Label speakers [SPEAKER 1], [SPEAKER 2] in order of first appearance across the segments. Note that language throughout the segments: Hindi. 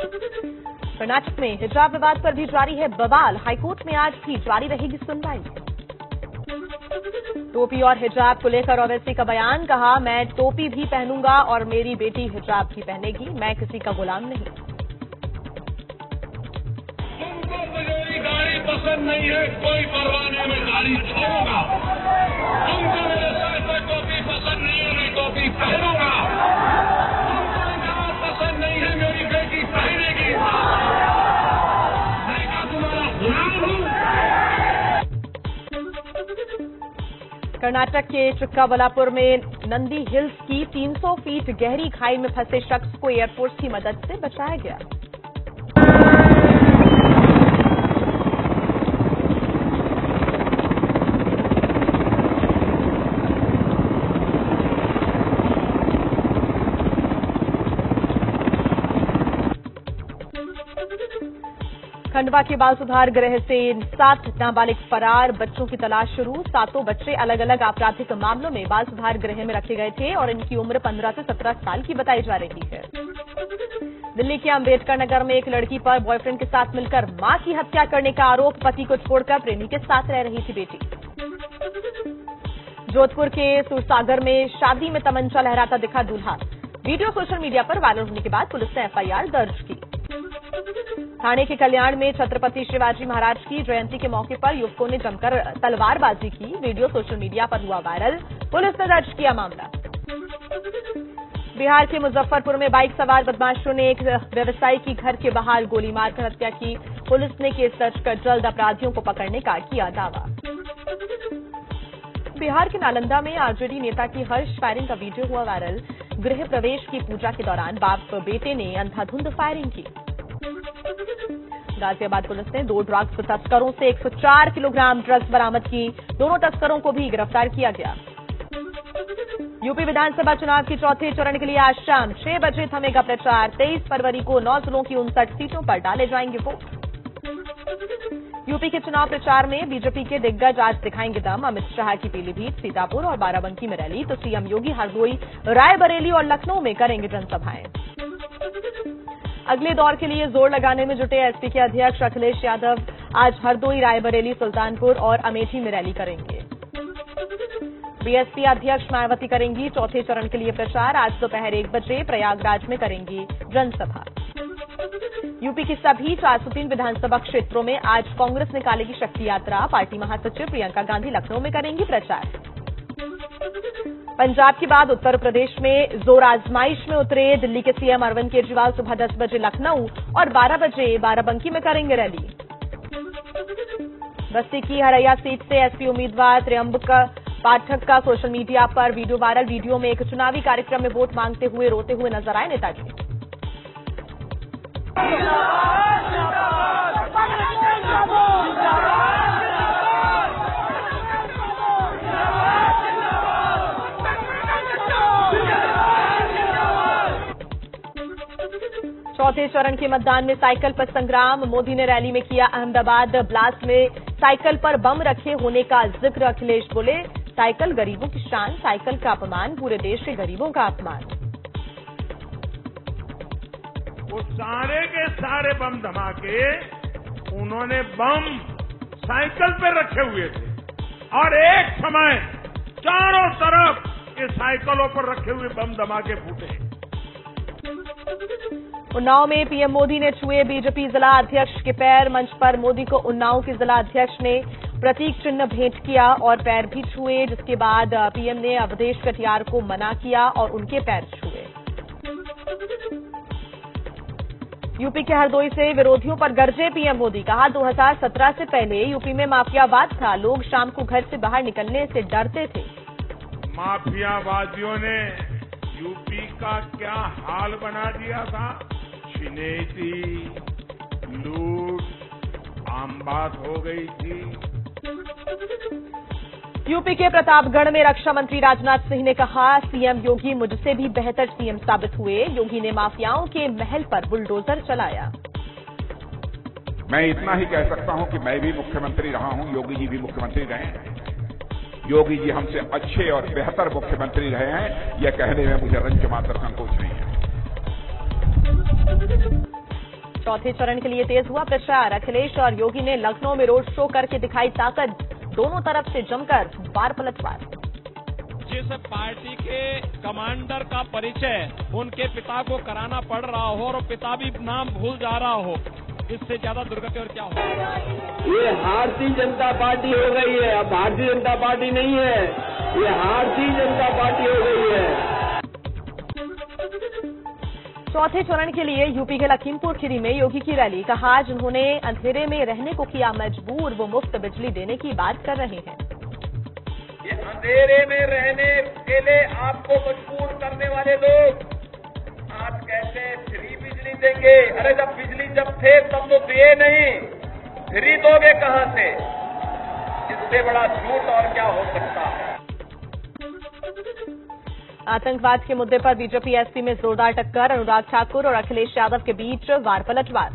[SPEAKER 1] कर्नाटक में हिजाब विवाद पर भी जारी है बवाल। हाईकोर्ट में आज भी जारी रहेगी सुनवाई। टोपी और हिजाब को लेकर ओवैसी का बयान, कहा मैं टोपी भी पहनूंगा और मेरी बेटी हिजाब भी पहनेगी, मैं किसी का गुलाम नहीं।
[SPEAKER 2] तुमको मुझे गाड़ी पसंद नहीं है, कोई परवाह नहीं, मैं गाड़ी छोड़ूंगा। तुमको मेरे सर पर टोपी पसंद नहीं है, मैं टोपी पहनूंगा। तुमको हिजाब पसंद नहीं है, मेरी बेटी पहनेगी। मैं क्या तुम्हारा गुलाम हूं?
[SPEAKER 1] कर्नाटक के चिक्काबल्लापुर में नंदी हिल्स की 300 फीट गहरी खाई में फंसे शख्स को एयरफोर्स की मदद से बचाया गया। खंडवा के बाल सुधार गृह से 7 नाबालिग फरार, बच्चों की तलाश शुरू। 7 बच्चे अलग अलग आपराधिक मामलों में बाल सुधार गृह में रखे गए थे और इनकी उम्र 15 से 17 साल की बताई जा रही है। दिल्ली के अंबेडकर नगर में एक लड़की पर बॉयफ्रेंड के साथ मिलकर मां की हत्या करने का आरोप, पति को छोड़कर प्रेमी के साथ रह रही थी बेटी। जोधपुर के सुरसागर में शादी में तमंचा लहराता दिखा दूल्हा, वीडियो सोशल मीडिया पर वायरल होने के बाद पुलिस ने एफआईआर दर्ज की। ठाणे के कल्याण में छत्रपति शिवाजी महाराज की जयंती के मौके पर युवकों ने जमकर तलवारबाजी की, वीडियो सोशल मीडिया पर हुआ वायरल, पुलिस ने दर्ज किया मामला। बिहार के मुजफ्फरपुर में बाइक सवार बदमाशों ने एक व्यवसायी की घर के बाहर गोली मारकर हत्या की, पुलिस ने केस दर्ज कर जल्द अपराधियों को पकड़ने का किया दावा। बिहार के नालंदा में आरजेडी नेता की हर्ष फायरिंग का वीडियो हुआ वायरल, गृह प्रवेश की पूजा के दौरान बाप बेटे ने अंधाधुंध फायरिंग की। गाजियाबाद पुलिस ने 2 ड्रग्स तस्करों से 104 किलोग्राम ड्रग्स बरामद की, दोनों तस्करों को भी गिरफ्तार किया गया। यूपी विधानसभा चुनाव के चौथे चरण के लिए आज शाम 6 बजे थमेगा प्रचार, 23 फरवरी को 9 जिलों की 59 सीटों पर डाले जाएंगे वोट। यूपी के चुनाव प्रचार में बीजेपी के दिग्गज आज दिखाएंगे दम, अमित शाह की पीलीभीत, सीतापुर और बाराबंकी में रैली, तो सीएम योगी हरदोई, रायबरेली और लखनऊ में करेंगे जनसभाएं। अगले दौर के लिए जोर लगाने में जुटे एसपी के अध्यक्ष अखिलेश यादव आज हरदोई, रायबरेली, सुल्तानपुर और अमेठी में रैली करेंगे। बीएसपी अध्यक्ष मायावती करेंगी चौथे चरण के लिए प्रचार, आज दोपहर 1 बजे प्रयागराज में करेंगी जनसभा। यूपी की सभी 403 विधानसभा क्षेत्रों में आज कांग्रेस निकालेगी शक्ति यात्रा, पार्टी महासचिव प्रियंका गांधी लखनऊ में करेंगी प्रचार। पंजाब के बाद उत्तर प्रदेश में जोर आजमाइश में उतरे दिल्ली के सीएम अरविंद केजरीवाल सुबह 10 बजे लखनऊ और 12 बजे बाराबंकी में करेंगे रैली। बस्ती की हरैया सीट से एसपी उम्मीदवार त्र्यंबक पाठक का सोशल मीडिया पर वीडियो वायरल, वीडियो में एक चुनावी कार्यक्रम में वोट मांगते हुए रोते हुए नजर आए नेताजी। चौथे चरण के मतदान में साइकिल पर संग्राम, मोदी ने रैली में किया अहमदाबाद ब्लास्ट में साइकिल पर बम रखे होने का जिक्र, अखिलेश बोले साइकिल गरीबों की शान, साइकिल का अपमान पूरे देश के गरीबों का अपमान।
[SPEAKER 2] वो सारे के सारे बम धमाके उन्होंने बम साइकिल पे रखे हुए थे और एक समय चारों तरफ ये साइकिलों पर रखे हुए बम धमाके फूटे।
[SPEAKER 1] उन्नाव में पीएम मोदी ने छुए बीजेपी जिला अध्यक्ष के पैर, मंच पर मोदी को उन्नाव के जिला अध्यक्ष ने प्रतीक चिन्ह भेंट किया और पैर भी छुए, जिसके बाद पीएम ने अवधेश कटियार को मना किया और उनके पैर छुए। यूपी के हरदोई से विरोधियों पर गरजे पीएम मोदी, कहा 2017 से पहले यूपी में माफियावाद था, लोग शाम को घर से बाहर निकलने से डरते थे।
[SPEAKER 2] माफियावादियों ने यूपी का क्या हाल बना दिया था, छिनेती, लूट आम बात हो गई थी।
[SPEAKER 1] यूपी के प्रतापगढ़ में रक्षा मंत्री राजनाथ सिंह ने कहा, सीएम योगी मुझसे भी बेहतर सीएम साबित हुए, योगी ने माफियाओं के महल पर बुलडोजर चलाया।
[SPEAKER 3] मैं इतना ही कह सकता हूं कि मैं भी मुख्यमंत्री रहा हूं, योगी जी भी मुख्यमंत्री रहे हैं। योगी जी हमसे अच्छे और बेहतर मुख्यमंत्री रहे हैं, यह कहने में मुझे रंज मात्र संकोच नहीं है।
[SPEAKER 1] चौथे चरण के लिए तेज हुआ प्रचार। अखिलेश और योगी ने लखनऊ में रोड शो करके दिखाई ताकत। दोनों तरफ से जमकर वार पलटवार।
[SPEAKER 4] जिस पार्टी के कमांडर का परिचय उनके पिता को कराना पड़ रहा हो और पिता भी नाम भूल जा रहा हो, इससे ज्यादा दुर्गति और क्या हो।
[SPEAKER 5] ये भारतीय जनता पार्टी हो गई है, अब भारतीय जनता पार्टी नहीं है, ये भारतीय जनता पार्टी हो गई है।
[SPEAKER 1] चौथे चरण के लिए यूपी के लखीमपुर खीरी में योगी की रैली। कहा जिन्होंने अंधेरे में रहने को किया मजबूर, वो मुफ्त बिजली देने की बात कर रहे हैं।
[SPEAKER 5] ये अंधेरे में रहने के लिए आपको मजबूर करने वाले लोग आज कैसे फ्री बिजली देंगे? अरे जब बिजली जब थे तब तो दिए नहीं, फ्री दोगे कहां से? इससे बड़ा झूठ और क्या हो सकता है।
[SPEAKER 1] आतंकवाद के मुद्दे पर बीजेपी एसपी में जोरदार टक्कर। अनुराग ठाकुर और अखिलेश यादव के बीच वार पलटवार।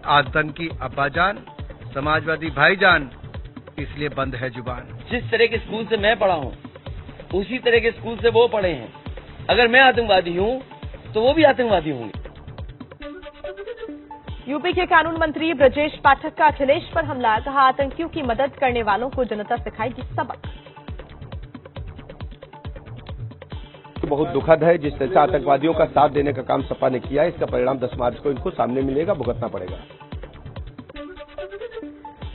[SPEAKER 6] आतंकी अब्बाजान, समाजवादी भाईजान, इसलिए बंद है जुबान।
[SPEAKER 7] जिस तरह के स्कूल से मैं पढ़ा हूँ उसी तरह के स्कूल से वो पढ़े हैं। अगर मैं आतंकवादी हूँ तो वो भी आतंकवादी होंगे।
[SPEAKER 1] यूपी के कानून मंत्री ब्रजेश पाठक का अखिलेश पर हमला। कहा आतंकियों की मदद करने वालों को जनता सिखाएगी सबक।
[SPEAKER 8] बहुत दुखद है जिस तरह से आतंकवादियों का साथ देने का काम सपा ने किया है, इसका परिणाम 10 मार्च को इनको सामने मिलेगा, भुगतना पड़ेगा।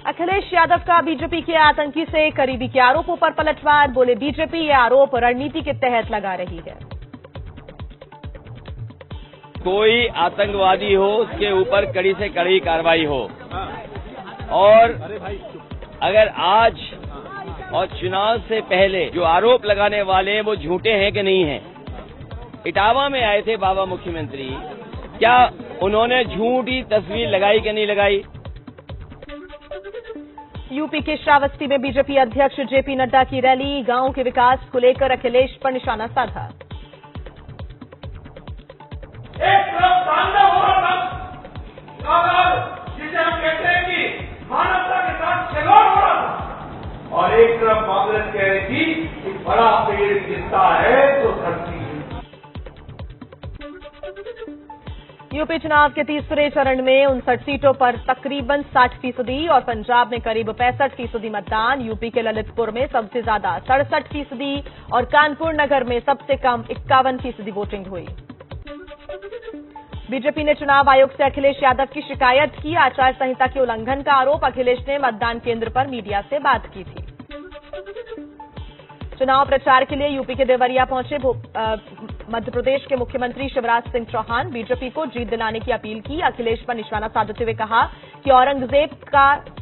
[SPEAKER 1] अखिलेश यादव का बीजेपी के आतंकी से करीबी के आरोपों पर पलटवार। बोले बीजेपी ये आरोप रणनीति के तहत लगा रही है।
[SPEAKER 7] कोई आतंकवादी हो उसके ऊपर कड़ी से कड़ी कार्रवाई हो। और अगर आज और चुनाव से पहले जो आरोप लगाने वाले हैं वो झूठे हैं कि नहीं हैं। इटावा में आए थे बाबा मुख्यमंत्री, क्या उन्होंने झूठी तस्वीर लगाई कि नहीं लगाई?
[SPEAKER 1] यूपी के श्रावस्ती में बीजेपी अध्यक्ष जेपी नड्डा की रैली। गांव के विकास को लेकर अखिलेश पर निशाना साधा।
[SPEAKER 2] एक तरफ तांडव हो रहा था, जिसे हम कहते हैं कि मानवता के साथ खिलवाड़ हो रहा था, और एक तरफ कांग्रेस कह रही थी कि बड़ा पेड़ गिरता है तो धरती।
[SPEAKER 1] यूपी चुनाव के तीसरे चरण में 59 सीटों पर तकरीबन 60% और पंजाब में करीब 65% मतदान। यूपी के ललितपुर में सबसे ज्यादा 67% और कानपुर नगर में सबसे कम 51% वोटिंग हुई। बीजेपी ने चुनाव आयोग से अखिलेश यादव की शिकायत की। आचार संहिता के उल्लंघन का आरोप। अखिलेश ने मतदान केंद्र पर मीडिया से बात की थी। चुनाव प्रचार के लिए यूपी के देवरिया पहुंचे मध्य प्रदेश के मुख्यमंत्री शिवराज सिंह चौहान। बीजेपी को जीत दिलाने की अपील की। अखिलेश पर निशाना साधते हुए कहा कि औरंगजेब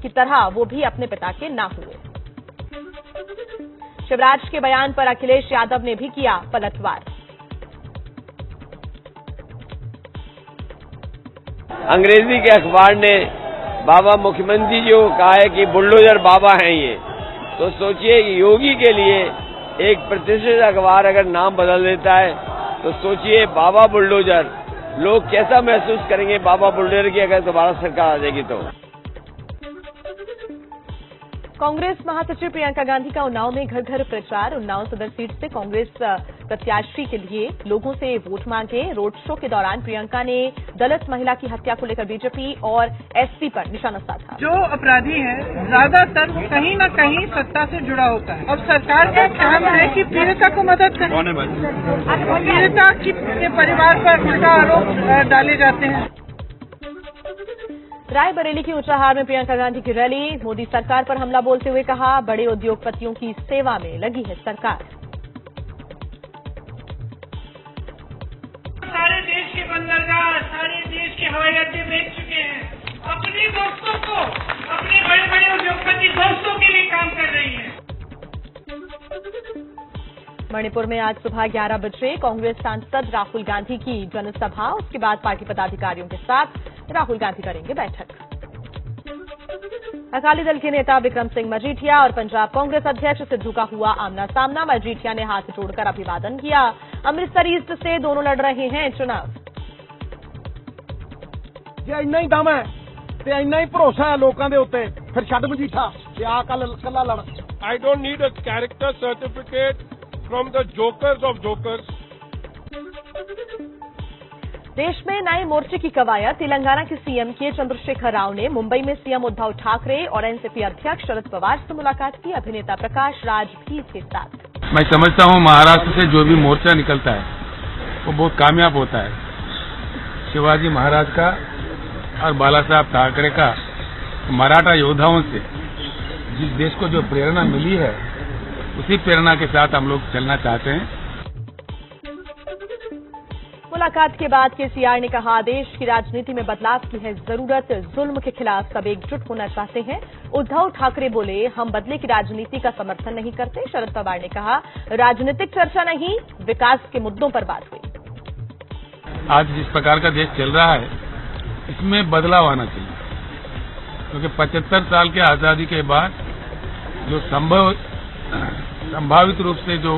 [SPEAKER 1] की तरह वो भी अपने पिता के ना हुए। शिवराज के बयान पर अखिलेश यादव ने भी किया पलटवार।
[SPEAKER 7] अंग्रेजी के अखबार ने बाबा मुख्यमंत्री जी को कहा है कि बुलडोजर बाबा हैं ये, तो सोचिए कि योगी के लिए एक प्रतिष्ठित अखबार अगर नाम बदल देता है तो सोचिए बाबा बुलडोजर, लोग कैसा महसूस करेंगे बाबा बुलडोजर की अगर दोबारा सरकार आ जाएगी तो।
[SPEAKER 1] कांग्रेस महासचिव प्रियंका गांधी का उन्नाव में घर घर प्रचार। उन्नाव सदर सीट से कांग्रेस प्रत्याशी के लिए लोगों से वोट मांगे। रोड शो के दौरान प्रियंका ने दलित महिला की हत्या को लेकर बीजेपी और एसपी पर निशाना साधा।
[SPEAKER 9] जो अपराधी है ज्यादातर कहीं न कहीं सत्ता से जुड़ा होता है। अब सरकार का काम है कि पीड़िता को मदद करें। पीड़िता के परिवार पर उल्टा आरोप डाले जाते हैं।
[SPEAKER 1] रायबरेली की ऊंचाहार में प्रियंका गांधी की रैली। मोदी सरकार पर हमला बोलते हुए कहा बड़े उद्योगपतियों की सेवा में लगी है सरकार।
[SPEAKER 9] सारे देश के बंदरगाह, सारे देश के हवाई अड्डे बेच चुके हैं। अपने दोस्तों को, अपने बड़े बड़े उद्योगपति दोस्तों के लिए काम कर रही है।
[SPEAKER 1] मणिपुर में आज सुबह 11 बजे कांग्रेस सांसद राहुल गांधी की जनसभा। उसके बाद पार्टी पदाधिकारियों के साथ राहुल गांधी करेंगे बैठक। अकाली दल के नेता विक्रम सिंह मजीठिया और पंजाब कांग्रेस अध्यक्ष सिद्धू का हुआ आमना सामना। मजीठिया ने हाथ जोड़कर अभिवादन किया। अमृतसर ईस्ट से दोनों लड़ रहे हैं चुनाव।
[SPEAKER 10] जे इन्ना ही दम है ते इन्ना ही भरोसा है लोगों के उत्ते, फिर छड्ड मजीठा ते आ कल्ला लड़।
[SPEAKER 4] I don't need a character certificate from the jokers of jokers.
[SPEAKER 1] देश में नए मोर्चे की कवायद। तेलंगाना के सीएम के चंद्रशेखर राव ने मुंबई में सीएम उद्धव ठाकरे और एनसीपी अध्यक्ष शरद पवार से मुलाकात की। अभिनेता प्रकाश राज भी इसके साथ।
[SPEAKER 11] मैं समझता हूं महाराष्ट्र से जो भी मोर्चा निकलता है वो बहुत कामयाब होता है। शिवाजी महाराज का और बाला साहब ठाकरे का मराठा योद्धाओं से जिस देश को जो प्रेरणा मिली है उसी प्रेरणा के साथ हम लोग चलना चाहते हैं।
[SPEAKER 1] मुलाकात के बाद केसीआर ने कहा, देश की राजनीति में बदलाव की है जरूरत। जुल्म के खिलाफ सब एकजुट होना चाहते हैं। उद्धव ठाकरे बोले, हम बदले की राजनीति का समर्थन नहीं करते। शरद पवार ने कहा, राजनीतिक चर्चा नहीं, विकास के मुद्दों पर बात हुई।
[SPEAKER 11] आज जिस प्रकार का देश चल रहा है इसमें बदलाव आना चाहिए, क्योंकि 75 साल के आजादी के बाद जो संभावित रूप से जो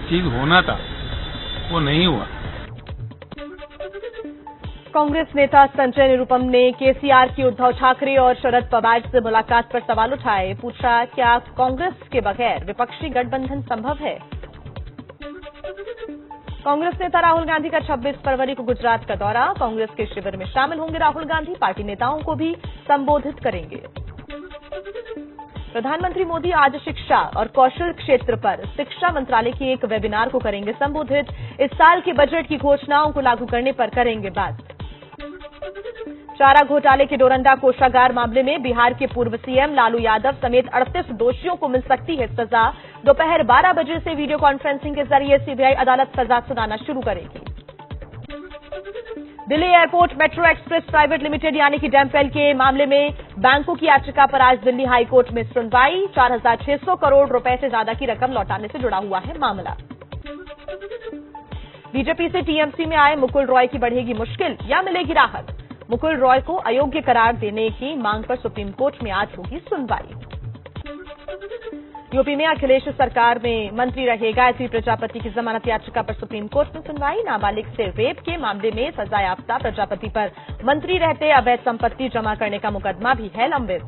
[SPEAKER 11] चीज होना था वो नहीं हुआ।
[SPEAKER 1] कांग्रेस नेता संजय निरुपम ने केसीआर की उद्धव ठाकरे और शरद पवार से मुलाकात पर सवाल उठाए। पूछा, क्या कांग्रेस के बगैर विपक्षी गठबंधन संभव है? कांग्रेस नेता राहुल गांधी का 26 फरवरी को गुजरात का दौरा। कांग्रेस के शिविर में शामिल होंगे राहुल गांधी। पार्टी नेताओं को भी संबोधित करेंगे। प्रधानमंत्री मोदी आज शिक्षा और कौशल क्षेत्र पर शिक्षा मंत्रालय के एक वेबिनार को करेंगे संबोधित। इस साल के बजट की घोषणाओं को लागू करने पर करेंगे बात। चारा घोटाले के डोरंडा कोषागार मामले में बिहार के पूर्व सीएम लालू यादव समेत 38 दोषियों को मिल सकती है सजा। दोपहर 12 बजे से वीडियो कॉन्फ्रेंसिंग के जरिए सीबीआई अदालत सजा सुनाना शुरू करेगी। Delhi airport metro express private limited यानी कि डैम्पेल के मामले में बैंकों की याचिका पर आज दिल्ली हाईकोर्ट में सुनवाई। 4,600 करोड़ रुपए से ज्यादा की रकम लौटाने से जुड़ा हुआ है मामला। बीजेपी से टीएमसी में आए मुकुल रॉय की बढ़ेगी मुश्किल या मिलेगी राहत? मुकुल रॉय को अयोग्य करार देने की मांग पर सुप्रीम कोर्ट में आज होगी सुनवाई। यूपी में अखिलेश सरकार में मंत्री रहे गायत्री प्रजापति की जमानत याचिका पर सुप्रीम कोर्ट में सुनवाई। नाबालिग से रेप के मामले में सजायाफ्ता प्रजापति पर मंत्री रहते अवैध संपत्ति जमा करने का मुकदमा भी है लंबित।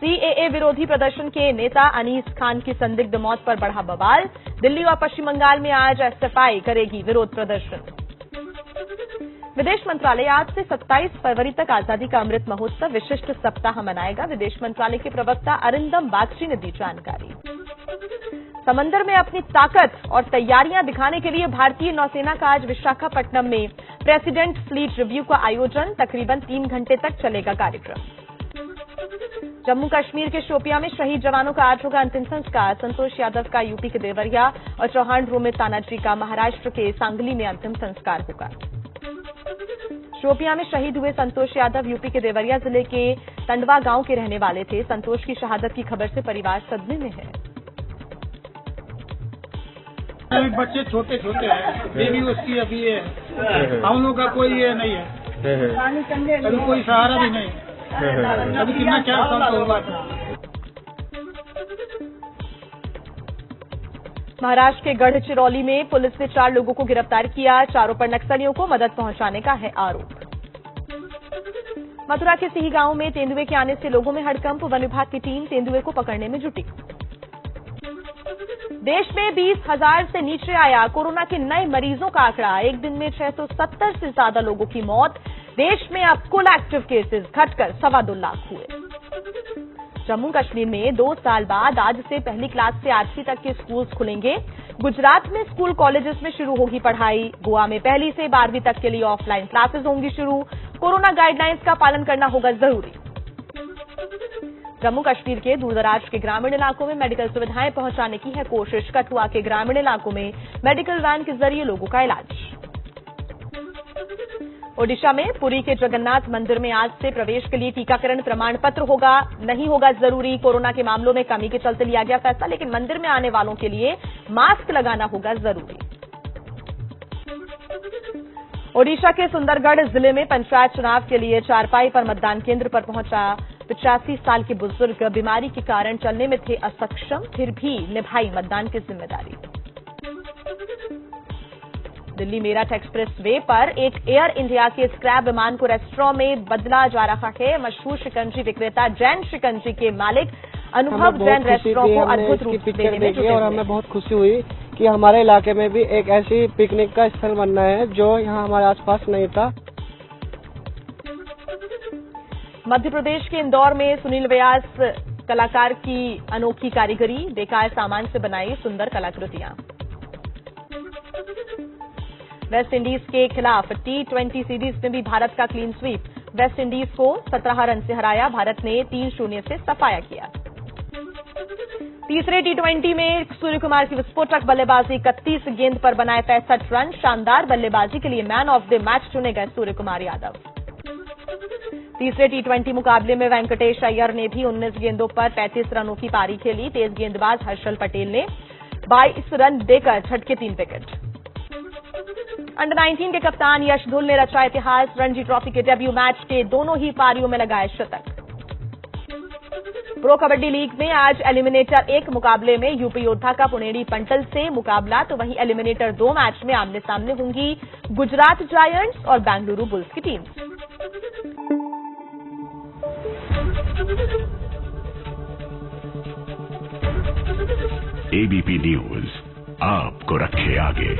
[SPEAKER 1] सीएए विरोधी प्रदर्शन के नेता अनीस खान की संदिग्ध मौत पर बढ़ा बवाल। दिल्ली और पश्चिम बंगाल में आज एसएफआई करेगी विरोध प्रदर्शन। विदेश मंत्रालय आज से 27 फरवरी तक आजादी का अमृत महोत्सव विशिष्ट सप्ताह मनाएगा। विदेश मंत्रालय के प्रवक्ता अरिंदम बागची ने दी जानकारी। समंदर में अपनी ताकत और तैयारियां दिखाने के लिए भारतीय नौसेना का आज विशाखापट्टनम में प्रेसिडेंट फ्लीट रिव्यू का आयोजन। तकरीबन 3 घंटे तक चलेगा कार्यक्रम। जम्मू कश्मीर के शोपियां में शहीद जवानों का आज होगा अंतिम संस्कार। संतोष यादव का यूपी के देवरिया और चौहान रोमित तानाजी का महाराष्ट्र के सांगली में अंतिम संस्कार होगा। शोपियां में शहीद हुए संतोष यादव यूपी के देवरिया जिले के तंडवा गांव के रहने वाले थे। संतोष की शहादत की खबर से परिवार सदमे में है।
[SPEAKER 12] अभी बच्चे छोटे छोटे हैं, बेबी उसकी अभी है, हम लोग का कोई ये नहीं है, अभी कोई सहारा भी नहीं, अभी कितना 4 साल का हुआ था।
[SPEAKER 1] महाराष्ट्र के गढ़चिरौली में पुलिस ने 4 लोगों को गिरफ्तार किया। चारों पर नक्सलियों को मदद पहुंचाने का है आरोप। मथुरा के सिही गांव में तेंदुए के आने से लोगों में हड़कंप। वन विभाग की टीम तेंदुए को पकड़ने में जुटी। देश में 20,000 से नीचे आया कोरोना के नए मरीजों का आंकड़ा। एक दिन में 670 से ज्यादा लोगों की मौत। देश में अब कुल एक्टिव केसेस घटकर 2.25 लाख हुए। जम्मू कश्मीर में 2 साल बाद आज से पहली क्लास से 8वीं तक के स्कूल्स खुलेंगे। गुजरात में स्कूल कॉलेजेस में शुरू होगी पढ़ाई। गोवा में पहली से 12वीं तक के लिए ऑफलाइन क्लासेस होंगी शुरू। कोरोना गाइडलाइंस का पालन करना होगा जरूरी। जम्मू कश्मीर के दूरदराज के ग्रामीण इलाकों में मेडिकल सुविधाएं पहुंचाने की है कोशिश। कठुआ के ग्रामीण इलाकों में मेडिकल वैन के जरिए लोगों का इलाज। ओडिशा में पुरी के जगन्नाथ मंदिर में आज से प्रवेश के लिए टीकाकरण प्रमाण पत्र होगा, नहीं होगा जरूरी। कोरोना के मामलों में कमी के चलते लिया गया फैसला, लेकिन मंदिर में आने वालों के लिए मास्क लगाना होगा जरूरी। ओडिशा के सुंदरगढ़ जिले में पंचायत चुनाव के लिए चारपाई पर मतदान केंद्र पर पहुंचा 85 साल के बुजुर्ग बीमारी के कारण चलने में थे असक्षम, फिर भी निभाई मतदान की जिम्मेदारी। दिल्ली मेरठ एक्सप्रेस वे पर एक एयर इंडिया के स्क्रैप विमान को रेस्टोरेंट में बदला जा रहा है। मशहूर शिकंजी विक्रेता जैन शिकंजी के मालिक अनुभव जैन रेस्टोरेंट को अद्भुत रूप से देने में जुटे
[SPEAKER 13] और हमें बहुत खुशी हुई कि हमारे इलाके में भी एक ऐसी पिकनिक का स्थल बनना है जो यहाँ हमारे आसपास नहीं था।
[SPEAKER 1] मध्य प्रदेश के इंदौर में सुनील व्यास कलाकार की अनोखी कारीगरी, बेकार सामान से बनाई सुंदर कलाकृतियां। वेस्ट इंडीज के खिलाफ T20 सीरीज में भी भारत का क्लीन स्वीप, वेस्ट इंडीज को 17 रन से हराया, भारत ने 3-0 से सफाया किया। तीसरे T20 में सूर्य कुमार की विस्फोटक बल्लेबाजी, 31 गेंद पर बनाए 65 रन, शानदार बल्लेबाजी के लिए मैन ऑफ द मैच चुने गए सूर्य कुमार यादव। तीसरे T20 मुकाबले में वेंकटेश अय्यर ने भी 19 गेंदों पर 35 रनों की पारी खेली, तेज गेंदबाज हर्षल पटेल ने 22 रन देकर झटके 3 विकेट। अंडर 19 के कप्तान यश धुल ने रचा इतिहास, रणजी ट्रॉफी के डेब्यू मैच के दोनों ही पारियों में लगाए शतक। प्रो कबड्डी लीग में आज एलिमिनेटर 1 मुकाबले में यूपी योद्धा का पुनेरी पंटल से मुकाबला, तो वहीं एलिमिनेटर 2 मैच में आमने सामने होंगी गुजरात जायंट्स और बेंगलुरु बुल्स की टीम।
[SPEAKER 14] एबीपी न्यूज आपको रखे आगे।